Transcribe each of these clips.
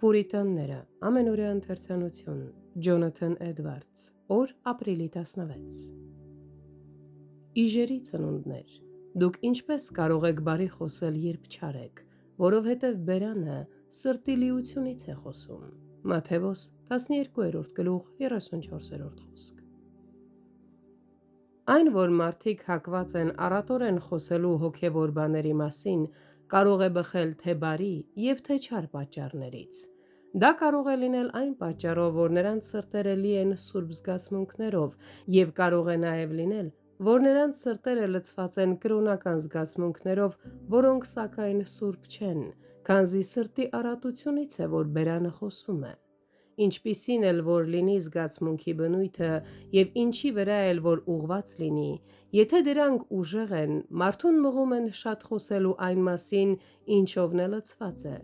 Պուրիտանները, ամենօրյա ընթերցանություն, Ջոնաթան Էդվարդս, օր ապրիլի 16։ Իժերի ծնունդներ, դուք ինչպես կարող եք բարի խոսել, երբ չար եք, որովհետև բերանը սրտի լիությունից է խոսում։ Մատթեոս 12:34 խոսք։ Այն, որ մարդիկ հակված են առատորեն խոսելու հոգևոր բաների մասին, կարող է բխել թե բարի և թե չար պատճառներից։ Դա կարող է լինել այն պատճառով, որ նրանց սրտերը լի են սուրբ զգացմունքներով, և կարող է նաև լինել, որ նրանց սրտերը լցված են կրոնական զգացմունքներով, որոնք սակայն սուրբ չեն, քանզի սրտի առատությունից է, որ բերանը խոսում է։ Ինչպիսին էլ որ լինի զգացմունքի բնույթը և ինչի վրա էլ որ ուղղված լինի, եթե դրանք ուժեղ են, մարդուն մղում են շատ խոսելու այն մասին, ինչով նա լցված է,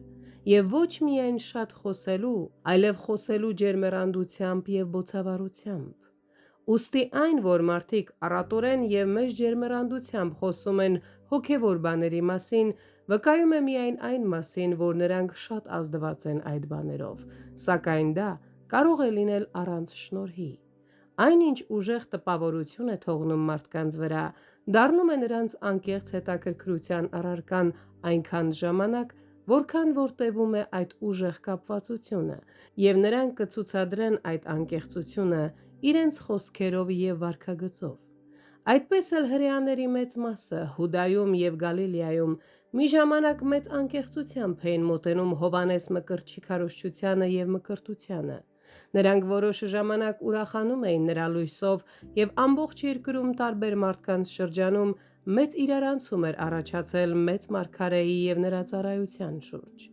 և ոչ միայն շատ խոսելու, այլև խոսելու ջերմեռանդությամբ և բոցավառությամբ։ Ուստի այն, որ մարդիկ առատորեն և մեծ ջերմեռանդությամբ խոսում են հոգևոր բաների մասին, վկայում է միայն այն մասին, որ նրանք շատ ազդված են այդ բաներով, սակայն դա կարող է լինել առանց շնորհի։ Այնինչ ուժեղ տպավորություն է թողնում մարդկանց վրա, դառնում է նրանց անկեղծ հետաքրքրության առարկան այնքան ժամանակ, որքան որ տևում է այդ ուժեղ կապվածությունը, և նրանք կցուցադրեն այդ անկեղծությունը իրենց խոսքերով և վարքագծով։ Այդպես էլ հրեաների մեծ մասը Հուդայում և Գալիլեայում մի ժամանակ մեծ անկեղծությամբ էին մոտենում Հովհաննես Մկրտչի քարոզչությանը և մկրտությանը։ Նրանք որոշ ժամանակ ուրախանում էին նրա լույսով, և ամբողջ երկրում տարբեր մարդկանց շրջանում մեծ իրարանցում էր առաջացել մեծ մարգարեի և նրա ծառայության շուրջ։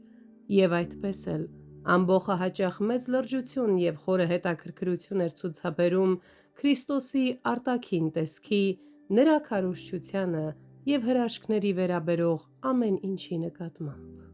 Եվ այդպես էլ ամբոխահաճախ մեծ լրջություն և խորը հետաքրքրություն էր ցուցաբերում Քրիստոսի արտաքին տեսքի, նրա քարոզչությանը և հրաշքների վերաբերող ամեն ինչի նկատմամբ։